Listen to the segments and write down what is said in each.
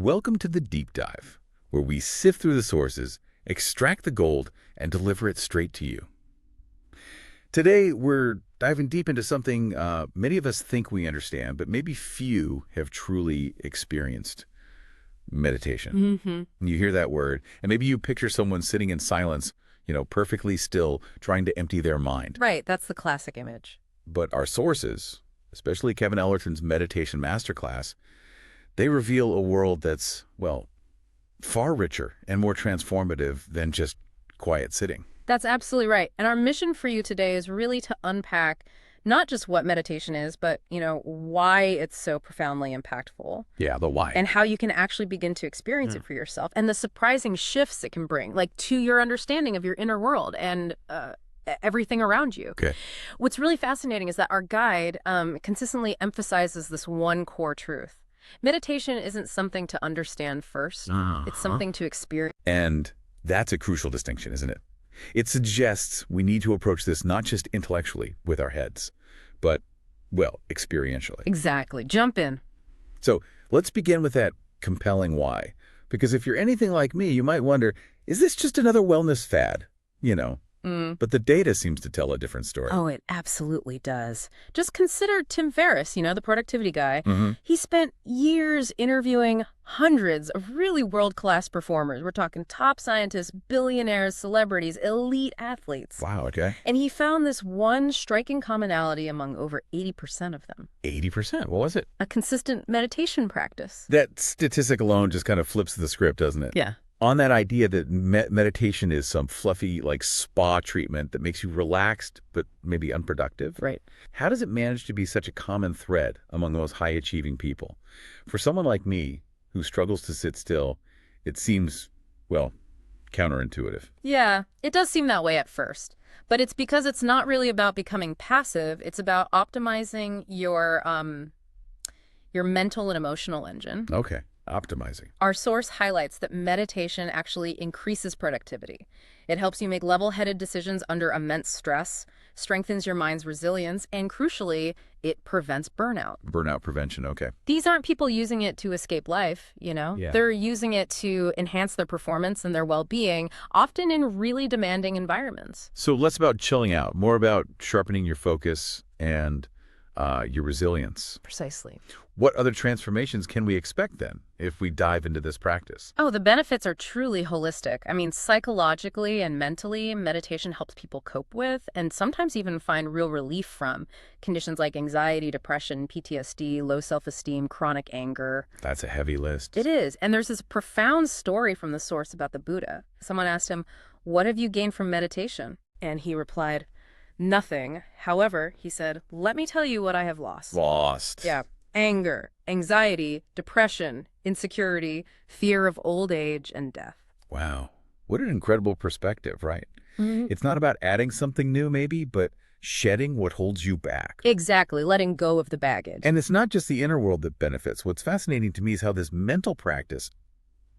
Welcome to the Deep Dive, where we sift through the sources, extract the gold, and deliver it straight to you. Today, we're diving deep into something many of us think we understand, but maybe few have truly experienced: meditation. And you hear that word, and maybe you picture someone sitting in silence, perfectly still, trying to empty their mind. Right, that's the classic image. But our sources, especially Kevin Ellerton's Meditation Masterclass, they reveal a world that's, well, far richer and more transformative than just quiet sitting. That's absolutely right. And our mission for you today is really to unpack not just what meditation is, but, why it's so profoundly impactful. Yeah, the why. And how you can actually begin to experience it for yourself, and the surprising shifts it can bring, like to your understanding of your inner world and everything around you. Okay. What's really fascinating is that our guide consistently emphasizes this one core truth. Meditation isn't something to understand first. It's something to experience. And that's a crucial distinction, isn't it? It suggests we need to approach this not just intellectually with our heads, but, well, experientially. Exactly. Jump in. So let's begin with that compelling why. Because if you're anything like me, you might wonder, is this just another wellness fad? But the data seems to tell a different story. Oh, it absolutely does. Just consider Tim Ferriss, the productivity guy. He spent years interviewing hundreds of really world-class performers. We're talking top scientists, billionaires, celebrities, elite athletes. Wow, okay. And he found this one striking commonality among over 80% of them. 80%? What was it? A consistent meditation practice. That statistic alone just kind of flips the script, doesn't it? Yeah. On that idea that meditation is some fluffy, spa treatment that makes you relaxed but maybe unproductive. Right. How does it manage to be such a common thread among those high-achieving people? For someone like me who struggles to sit still, it seems, well, counterintuitive. Yeah, it does seem that way at first. But it's because it's not really about becoming passive. It's about optimizing your mental and emotional engine. Okay. Optimizing. Our source highlights that meditation actually increases productivity. It helps you make level-headed decisions under immense stress, strengthens your mind's resilience, and crucially, it prevents burnout. Burnout prevention, okay. These aren't people using it to escape life, Yeah. They're using it to enhance their performance and their well-being, often in really demanding environments. So less about chilling out, more about sharpening your focus and your resilience. Precisely. What other transformations can we expect then if we dive into this practice? Oh, the benefits are truly holistic. I mean, psychologically and mentally, meditation helps people cope with and sometimes even find real relief from conditions like anxiety, depression, PTSD, low self-esteem, chronic anger. That's a heavy list. It is. And there's this profound story from the source about the Buddha. Someone asked him, "What have you gained from meditation?" And he replied, "Nothing. However," he said, "let me tell you what I have lost." Lost. Yeah. Anger, anxiety, depression, insecurity, fear of old age, and death. Wow. What an incredible perspective, right? It's not about adding something new, maybe, but shedding what holds you back. Exactly. Letting go of the baggage. And it's not just the inner world that benefits. What's fascinating to me is how this mental practice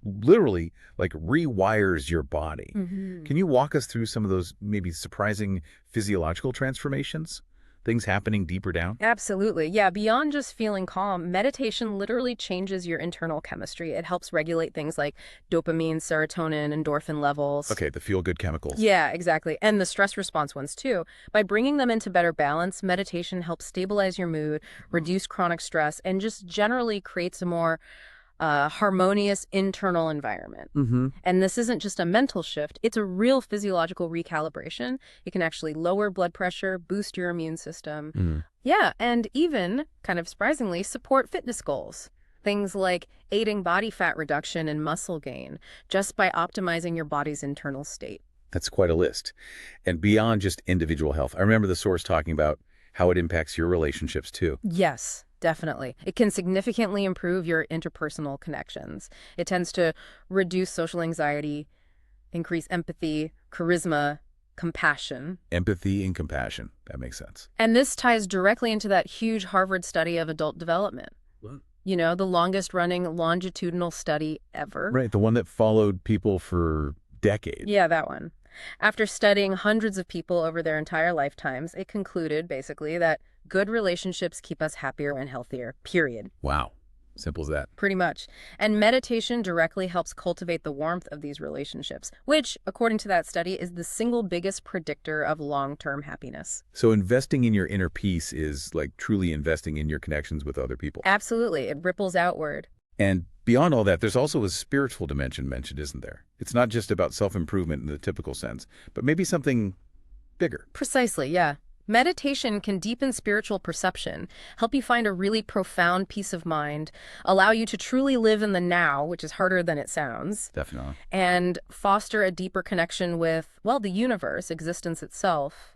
literally rewires your body. Can you walk us through some of those maybe surprising physiological transformations? Things happening deeper down? Absolutely. Yeah, beyond just feeling calm, meditation literally changes your internal chemistry. It helps regulate things like dopamine, serotonin, endorphin levels. Okay, the feel-good chemicals. Yeah, exactly. And the stress response ones too. By bringing them into better balance, meditation helps stabilize your mood, reduce chronic stress, and just generally creates a more harmonious internal environment. And this isn't just a mental shift, it's a real physiological recalibration. It can actually lower blood pressure, boost your immune system. Yeah, and even, kind of surprisingly, support fitness goals. Things like aiding body fat reduction and muscle gain, just by optimizing your body's internal state. That's quite a list. And beyond just individual health, I remember the source talking about how it impacts your relationships too. Yes. Definitely. It can significantly improve your interpersonal connections. It tends to reduce social anxiety, increase empathy, charisma, compassion. Empathy and compassion. That makes sense. And this ties directly into that huge Harvard study of adult development. What? The longest running longitudinal study ever. Right, the one that followed people for decades. Yeah, that one. After studying hundreds of people over their entire lifetimes, it concluded, basically, that good relationships keep us happier and healthier, period. Wow. Simple as that. Pretty much. And meditation directly helps cultivate the warmth of these relationships, which, according to that study, is the single biggest predictor of long-term happiness. So investing in your inner peace is like truly investing in your connections with other people. Absolutely. It ripples outward. And beyond all that, there's also a spiritual dimension mentioned, isn't there? It's not just about self-improvement in the typical sense, but maybe something bigger. Precisely, yeah. Meditation can deepen spiritual perception, help you find a really profound peace of mind, allow you to truly live in the now, which is harder than it sounds, Definitely. and foster a deeper connection with, well, the universe, existence itself.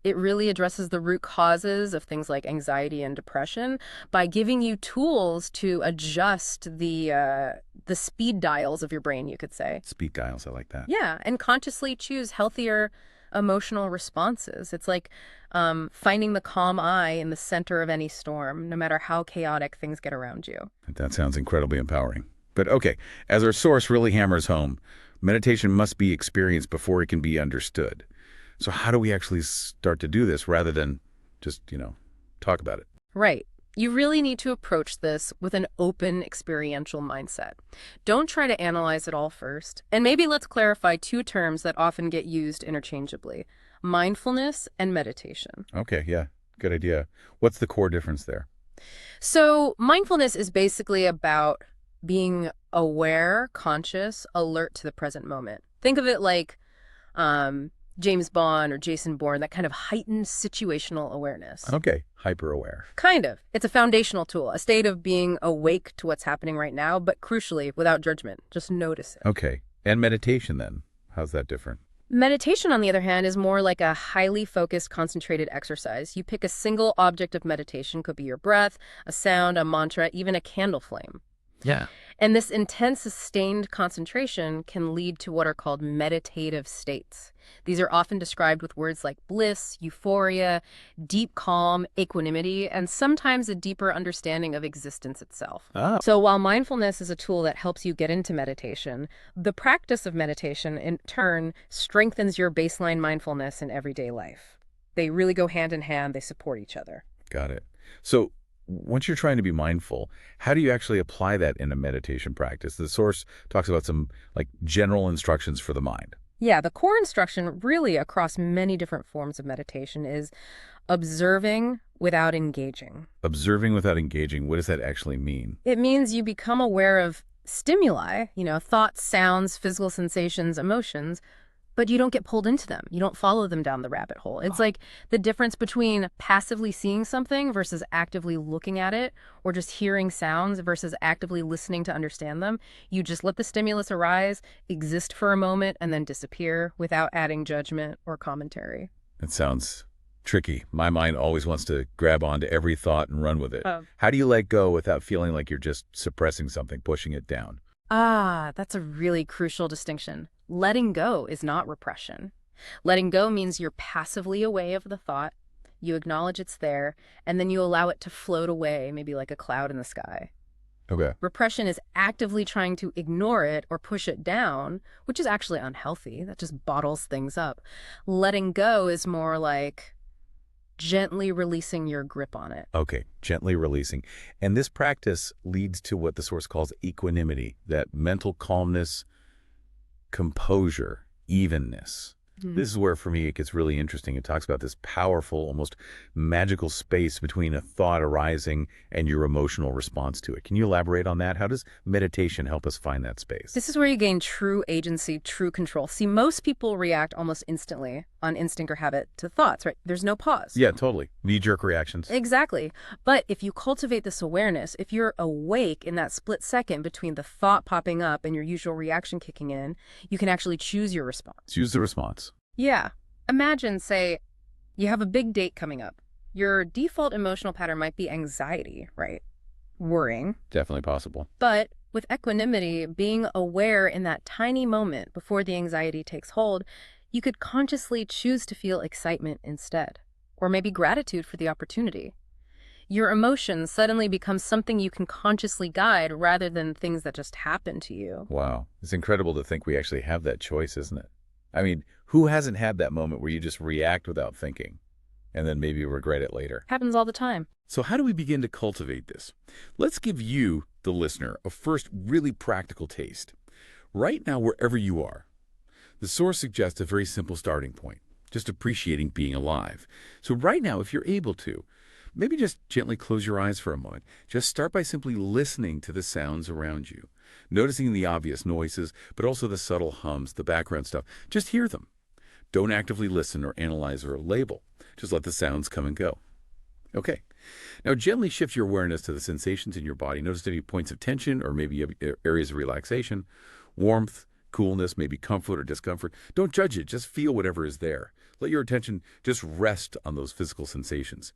It really addresses the root causes of things like anxiety and depression by giving you tools to adjust the speed dials of your brain, you could say. Speed dials, I like that. Yeah, and consciously choose healthier emotional responses. It's like finding the calm eye in the center of any storm, no matter how chaotic things get around you. That sounds incredibly empowering. But okay, as our source really hammers home, meditation must be experienced before it can be understood. So how do we actually start to do this rather than just, talk about it? Right. You really need to approach this with an open experiential mindset. Don't try to analyze it all first. And maybe let's clarify two terms that often get used interchangeably: mindfulness and meditation. Okay, yeah, good idea. What's the core difference there? So mindfulness is basically about being aware, conscious, alert to the present moment. Think of it like James Bond or Jason Bourne, that kind of heightened situational awareness. Okay, hyper-aware. Kind of. It's a foundational tool, a state of being awake to what's happening right now, but crucially, without judgment. Just notice it. Okay, and meditation then? How's that different? Meditation, on the other hand, is more like a highly focused, concentrated exercise. You pick a single object of meditation, could be your breath, a sound, a mantra, even a candle flame. Yeah. And this intense, sustained concentration can lead to what are called meditative states. These are often described with words like bliss, euphoria, deep calm, equanimity, and sometimes a deeper understanding of existence itself. Oh. So while mindfulness is a tool that helps you get into meditation, the practice of meditation, in turn, strengthens your baseline mindfulness in everyday life. They really go hand in hand. They support each other. Got it. So once you're trying to be mindful, how do you actually apply that in a meditation practice? The source talks about some general instructions for the mind. Yeah, the core instruction really across many different forms of meditation is observing without engaging. Observing without engaging, what does that actually mean? It means you become aware of stimuli, thoughts, sounds, physical sensations, emotions, but you don't get pulled into them. You don't follow them down the rabbit hole. It's like the difference between passively seeing something versus actively looking at it, or just hearing sounds versus actively listening to understand them. You just let the stimulus arise, exist for a moment, and then disappear without adding judgment or commentary. That sounds tricky. My mind always wants to grab onto every thought and run with it. Oh. How do you let go without feeling like you're just suppressing something, pushing it down? That's a really crucial distinction. Letting go is not repression. Letting go means you're passively aware of the thought, you acknowledge it's there, and then you allow it to float away, maybe like a cloud in the sky. Okay. Repression is actively trying to ignore it or push it down, which is actually unhealthy. That just bottles things up. Letting go is more like gently releasing your grip on it. Okay, gently releasing. And this practice leads to what the source calls equanimity, that mental calmness, composure, evenness. This is where, for me, it gets really interesting. It talks about this powerful, almost magical space between a thought arising and your emotional response to it. Can you elaborate on that? How does meditation help us find that space? This is where you gain true agency, true control. See, most people react almost instantly on instinct or habit to thoughts, right? There's no pause. Yeah, totally. Knee-jerk reactions. Exactly. But if you cultivate this awareness, if you're awake in that split second between the thought popping up and your usual reaction kicking in, you can actually choose your response. Choose the response. Yeah. Imagine, say, you have a big date coming up. Your default emotional pattern might be anxiety, right? Worrying. Definitely possible. But with equanimity, being aware in that tiny moment before the anxiety takes hold, you could consciously choose to feel excitement instead, or maybe gratitude for the opportunity. Your emotions suddenly become something you can consciously guide rather than things that just happen to you. Wow. It's incredible to think we actually have that choice, isn't it? I mean, who hasn't had that moment where you just react without thinking? and then maybe regret it later. Happens all the time. So how do we begin to cultivate this? Let's give you, the listener, a first really practical taste. Right now, wherever you are, the source suggests a very simple starting point, just appreciating being alive. So right now, if you're able to, maybe just gently close your eyes for a moment. Just start by simply listening to the sounds around you, noticing the obvious noises, but also the subtle hums, the background stuff. Just hear them. Don't actively listen or analyze or label. Just let the sounds come and go. Okay. Now gently shift your awareness to the sensations in your body. Notice any points of tension or maybe areas of relaxation, warmth, coolness, maybe comfort or discomfort. Don't judge it. Just feel whatever is there. Let your attention just rest on those physical sensations.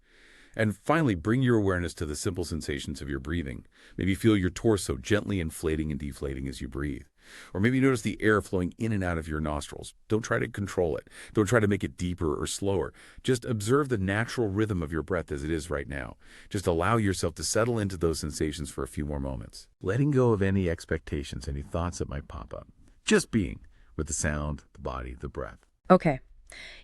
And finally, bring your awareness to the simple sensations of your breathing. Maybe feel your torso gently inflating and deflating as you breathe. Or maybe notice the air flowing in and out of your nostrils. Don't try to control it. Don't try to make it deeper or slower. Just observe the natural rhythm of your breath as it is right now. Just allow yourself to settle into those sensations for a few more moments. Letting go of any expectations, any thoughts that might pop up. Just being with the sound, the body, the breath. Okay.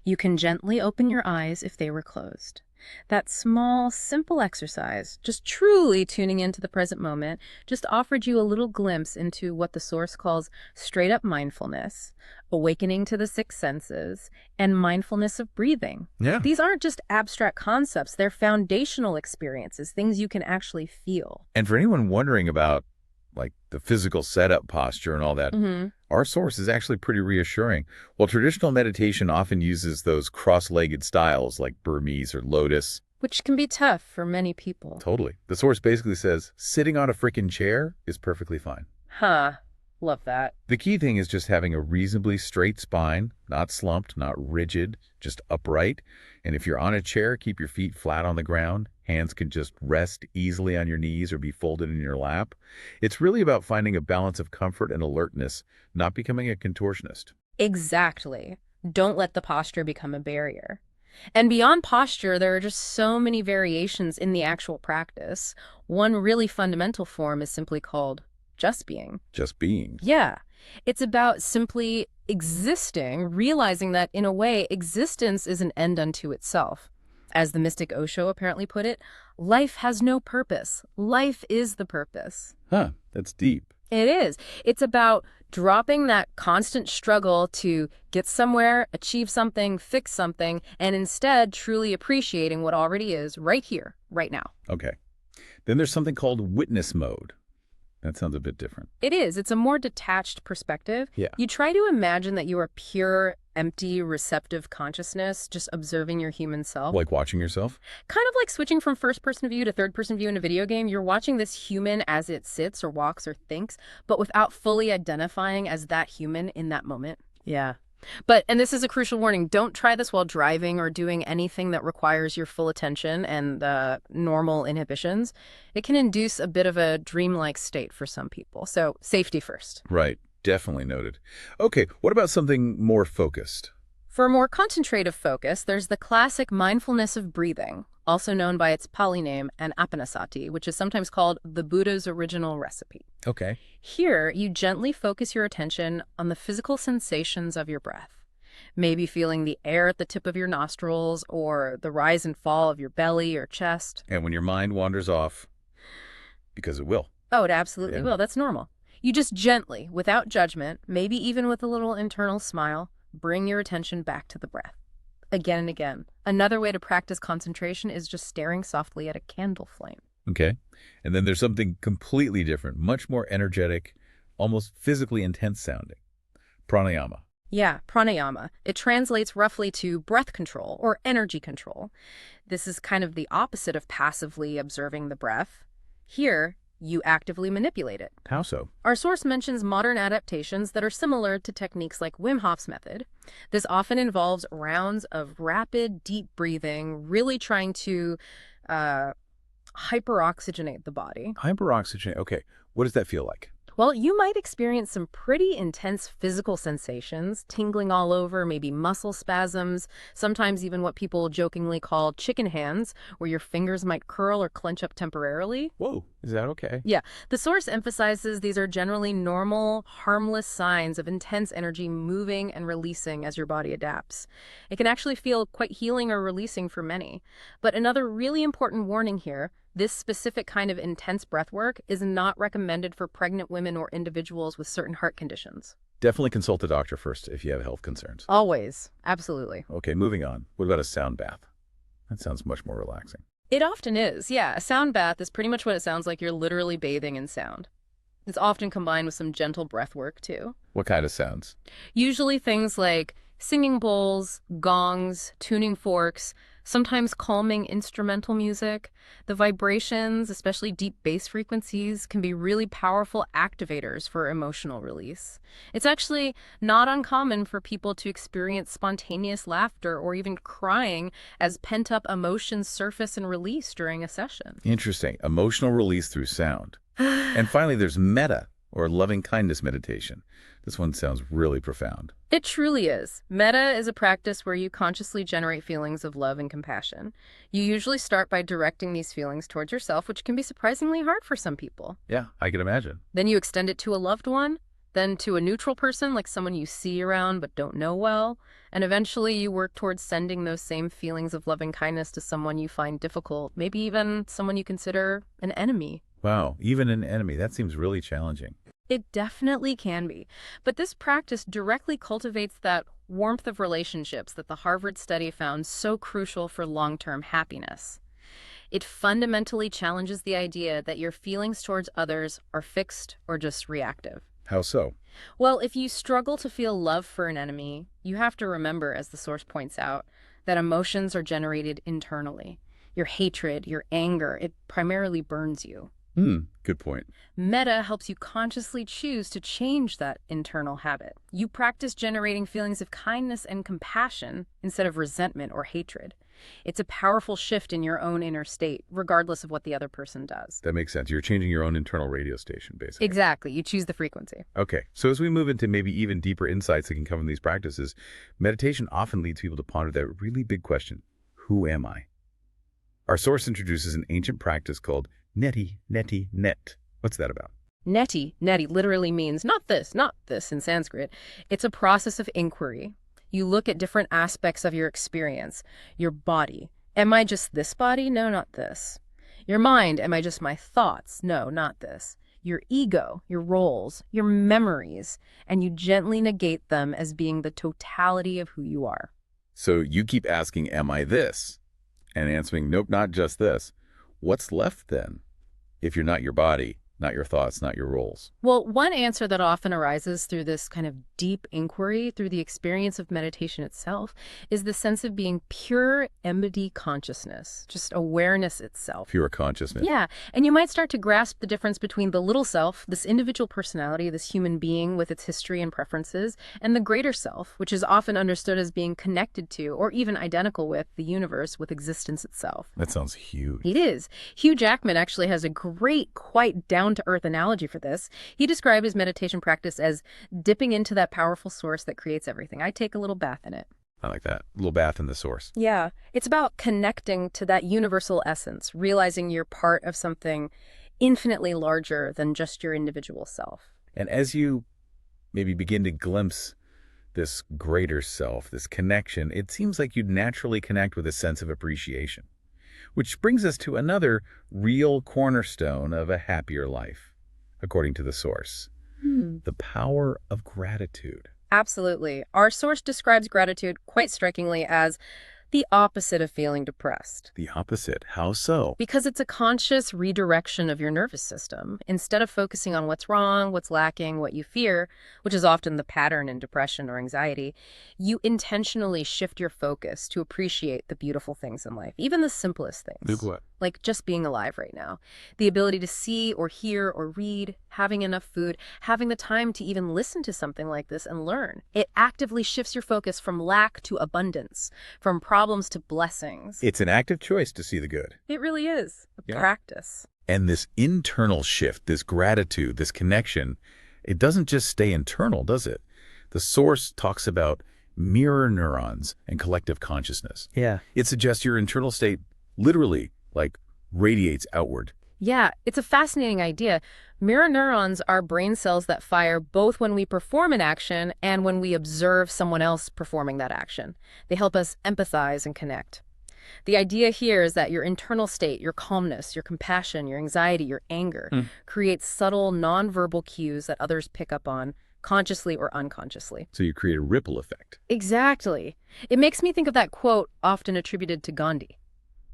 You can gently open your eyes if they were closed. That small, simple exercise, just truly tuning into the present moment, just offered you a little glimpse into what the source calls straight-up mindfulness, awakening to the six senses, and mindfulness of breathing. Yeah. These aren't just abstract concepts, they're foundational experiences, things you can actually feel. And for anyone wondering about the physical setup posture and all that, our source is actually pretty reassuring. While traditional meditation often uses those cross-legged styles like Burmese or Lotus. Which can be tough for many people. Totally. The source basically says sitting on a freaking chair is perfectly fine. Huh. Love that. The key thing is just having a reasonably straight spine, not slumped, not rigid, just upright. And if you're on a chair, keep your feet flat on the ground. Hands can just rest easily on your knees or be folded in your lap. It's really about finding a balance of comfort and alertness, not becoming a contortionist. Exactly. Don't let the posture become a barrier. And beyond posture, there are just so many variations in the actual practice. One really fundamental form is simply called just being. Just being. Yeah. It's about simply existing, realizing that, in a way, existence is an end unto itself. As the mystic Osho apparently put it, life has no purpose. Life is the purpose. Huh, that's deep. It is. It's about dropping that constant struggle to get somewhere, achieve something, fix something, and instead truly appreciating what already is right here, right now. Okay. Then there's something called witness mode. That sounds a bit different. It is. It's a more detached perspective. Yeah. You try to imagine that you are pure, empty, receptive consciousness, just observing your human self. Like watching yourself? Kind of like switching from first-person view to third-person view in a video game. You're watching this human as it sits or walks or thinks, but without fully identifying as that human in that moment. Yeah. But, and this is a crucial warning, don't try this while driving or doing anything that requires your full attention and normal inhibitions. It can induce a bit of a dreamlike state for some people. So safety first. Right. Definitely noted. Okay, what about something more focused? For a more concentrative focus, there's the classic mindfulness of breathing, also known by its Pali name, anapanasati, which is sometimes called the Buddha's original recipe. Okay. Here, you gently focus your attention on the physical sensations of your breath. Maybe feeling the air at the tip of your nostrils or the rise and fall of your belly or chest. And when your mind wanders off, because it will. Oh, it absolutely will. That's normal. You just gently, without judgment, maybe even with a little internal smile, bring your attention back to the breath. Again and again. Another way to practice concentration is just staring softly at a candle flame. Okay. And then there's something completely different, much more energetic, almost physically intense sounding. Pranayama. Yeah, pranayama. It translates roughly to breath control or energy control. This is kind of the opposite of passively observing the breath. Here, you actively manipulate it. How so? Our source mentions modern adaptations that are similar to techniques like Wim Hof's method. This often involves rounds of rapid, deep breathing, really trying to hyperoxygenate the body. Hyperoxygenate. Okay. What does that feel like? Well, you might experience some pretty intense physical sensations, tingling all over, maybe muscle spasms, sometimes even what people jokingly call chicken hands, where your fingers might curl or clench up temporarily. Whoa, Is that okay? Yeah, the source emphasizes these are generally normal, harmless signs of intense energy moving and releasing as your body adapts. It can actually feel quite healing or releasing for many. But another really important warning here, this specific kind of intense breath work is not recommended for pregnant women or individuals with certain heart conditions. Definitely consult a doctor first if you have health concerns. Always. Absolutely. Okay, moving on. What about a sound bath? That sounds much more relaxing. It often is, yeah. A sound bath is pretty much what it sounds like. You're literally bathing in sound. It's often combined with some gentle breath work, too. What kind of sounds? Usually things like singing bowls, gongs, tuning forks, sometimes calming instrumental music. The vibrations, especially deep bass frequencies, can be really powerful activators for emotional release. It's actually not uncommon for people to experience spontaneous laughter or even crying as pent-up emotions surface and release during a session. Interesting. Emotional release through sound. And finally, there's metta, or loving kindness meditation. This one sounds really profound. It truly is. Metta is a practice where you consciously generate feelings of love and compassion. You usually start by directing these feelings towards yourself, which can be surprisingly hard for some people. Yeah, I can imagine. Then you extend it to a loved one, then to a neutral person, like someone you see around but don't know well, and eventually you work towards sending those same feelings of loving kindness to someone you find difficult, maybe even someone you consider an enemy. Wow, even an enemy. That seems really challenging. It definitely can be. But this practice directly cultivates that warmth of relationships that the Harvard study found so crucial for long-term happiness. It fundamentally challenges the idea that your feelings towards others are fixed or just reactive. How so? Well, if you struggle to feel love for an enemy, you have to remember, as the source points out, that emotions are generated internally. Your hatred, your anger, it primarily burns you. Good point. Metta helps you consciously choose to change that internal habit. You practice generating feelings of kindness and compassion instead of resentment or hatred. It's a powerful shift in your own inner state, regardless of what the other person does. That makes sense. You're changing your own internal radio station, basically. Exactly. You choose the frequency. Okay, so as we move into maybe even deeper insights that can come from these practices, meditation often leads people to ponder that really big question, who am I? Our source introduces an ancient practice called neti, neti, net. What's that about? Neti literally means not this in Sanskrit. It's a process of inquiry. You look at different aspects of your experience. Your body. Am I just this body? No, not this. Your mind. Am I just my thoughts? No, not this. Your ego, your roles, your memories, and you gently negate them as being the totality of who you are. So you keep asking, am I this? And answering, nope, not just this. What's left then? If you're not your body, not your thoughts, not your roles. Well, one answer that often arises through this kind of deep inquiry, through the experience of meditation itself, is the sense of being pure empty consciousness, just awareness itself. Pure consciousness. Yeah, and you might start to grasp the difference between the little self, this individual personality, this human being with its history and preferences, and the greater self, which is often understood as being connected to, or even identical with, the universe, with existence itself. That sounds huge. It is. Hugh Jackman actually has a great, quite down-to-earth analogy for this. He described his meditation practice as dipping into that powerful source that creates everything. I take a little bath in it. I like that. A little bath in the source. Yeah. It's about connecting to that universal essence, realizing you're part of something infinitely larger than just your individual self. And as you maybe begin to glimpse this greater self, this connection, it seems like you'd naturally connect with a sense of appreciation. Which brings us to another real cornerstone of a happier life, according to the source. The power of gratitude. Absolutely. Our source describes gratitude quite strikingly as the opposite of feeling depressed. The opposite. How so? Because it's a conscious redirection of your nervous system. Instead of focusing on what's wrong, what's lacking, what you fear, which is often the pattern in depression or anxiety, you intentionally shift your focus to appreciate the beautiful things in life, even the simplest things. Like what? Like just being alive right now. The ability to see or hear or read, having enough food, having the time to even listen to something like this and learn. It actively shifts your focus from lack to abundance, from problems to blessings. It's an active choice to see the good. It really is a practice. And this internal shift, this gratitude, this connection, it doesn't just stay internal, does it? The source talks about mirror neurons and collective consciousness. Yeah. It suggests your internal state literally, like, radiates outward, Yeah, it's a fascinating idea. Mirror neurons are brain cells that fire both when we perform an action and when we observe someone else performing that action. They help us empathize and connect. The idea here is that your internal state, your calmness, your compassion, your anxiety, your anger, creates subtle nonverbal cues that others pick up on, consciously or unconsciously. So you create a ripple effect. Exactly. It makes me think of that quote often attributed to Gandhi.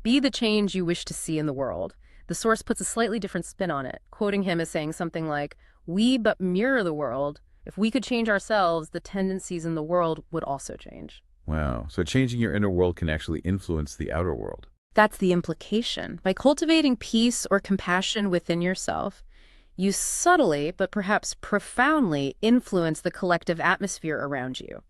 Be the change you wish to see in the world. The source puts a slightly different spin on it, quoting him as saying something like, we but mirror the world. If we could change ourselves, the tendencies in the world would also change. Wow. So changing your inner world can actually influence the outer world. That's the implication. By cultivating peace or compassion within yourself, you subtly, but perhaps profoundly, influence the collective atmosphere around you.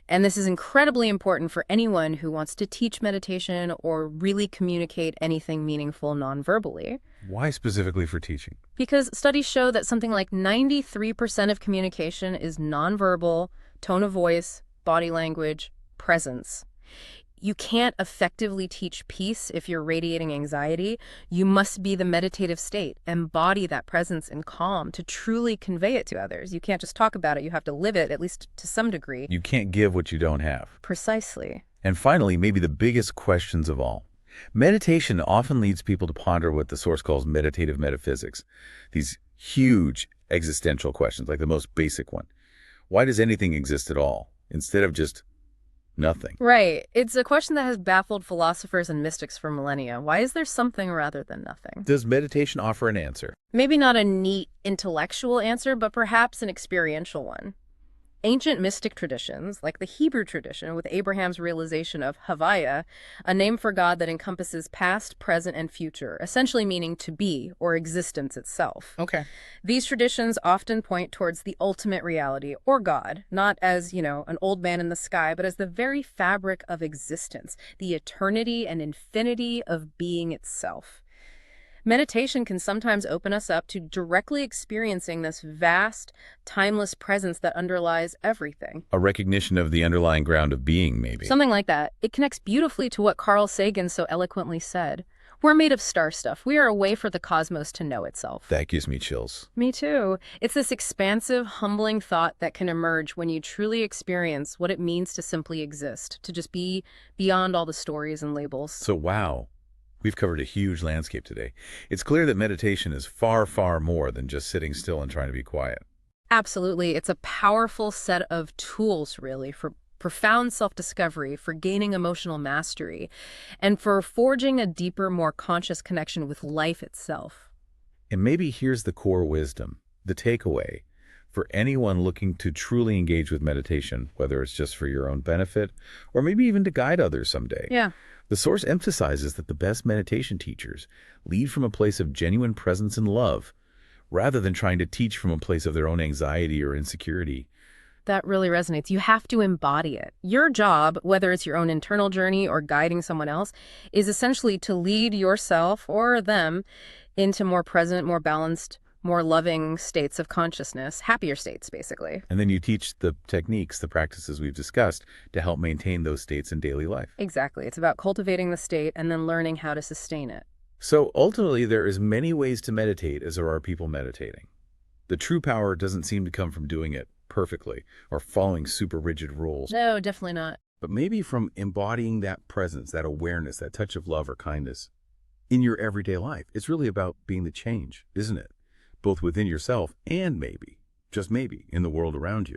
And this is incredibly important for anyone who wants to teach meditation or really communicate anything meaningful non-verbally. Why specifically for teaching? Because studies show that something like 93% of communication is nonverbal, tone of voice, body language, presence. You can't effectively teach peace if you're radiating anxiety. You must be the meditative state, embody that presence and calm to truly convey it to others. You can't just talk about it, you have to live it, at least to some degree. You can't give what you don't have. Precisely. And finally, maybe the biggest questions of all. Meditation often leads people to ponder what the source calls meditative metaphysics. These huge existential questions, like the most basic one. Why does anything exist at all, instead of just nothing? Right. It's a question that has baffled philosophers and mystics for millennia. Why is there something rather than nothing? Does meditation offer an answer? Maybe not a neat intellectual answer, but perhaps an experiential one. Ancient mystic traditions, like the Hebrew tradition with Abraham's realization of Havaya, a name for God that encompasses past, present, and future, essentially meaning to be or existence itself. Okay. These traditions often point towards the ultimate reality, or God, not as, an old man in the sky, but as the very fabric of existence, the eternity and infinity of being itself. Meditation can sometimes open us up to directly experiencing this vast, timeless presence that underlies everything. A recognition of the underlying ground of being, maybe. Something like that. It connects beautifully to what Carl Sagan so eloquently said. We're made of star stuff. We are a way for the cosmos to know itself. That gives me chills. Me too. It's this expansive, humbling thought that can emerge when you truly experience what it means to simply exist, to just be beyond all the stories and labels. So, wow. We've covered a huge landscape today. It's clear that meditation is far, far more than just sitting still and trying to be quiet. Absolutely. It's a powerful set of tools, really, for profound self-discovery, for gaining emotional mastery, and for forging a deeper, more conscious connection with life itself. And maybe here's the core wisdom, the takeaway, for anyone looking to truly engage with meditation, whether it's just for your own benefit or maybe even to guide others someday. Yeah. The source emphasizes that the best meditation teachers lead from a place of genuine presence and love, rather than trying to teach from a place of their own anxiety or insecurity. That really resonates. You have to embody it. Your job, whether it's your own internal journey or guiding someone else, is essentially to lead yourself or them into more present, more balanced, more loving states of consciousness, happier states, basically. And then you teach the techniques, the practices we've discussed to help maintain those states in daily life. Exactly. It's about cultivating the state and then learning how to sustain it. So ultimately, there is many ways to meditate as there are people meditating. The true power doesn't seem to come from doing it perfectly or following super rigid rules. No, definitely not. But maybe from embodying that presence, that awareness, that touch of love or kindness in your everyday life. It's really about being the change, isn't it? Both within yourself and maybe, just maybe, in the world around you.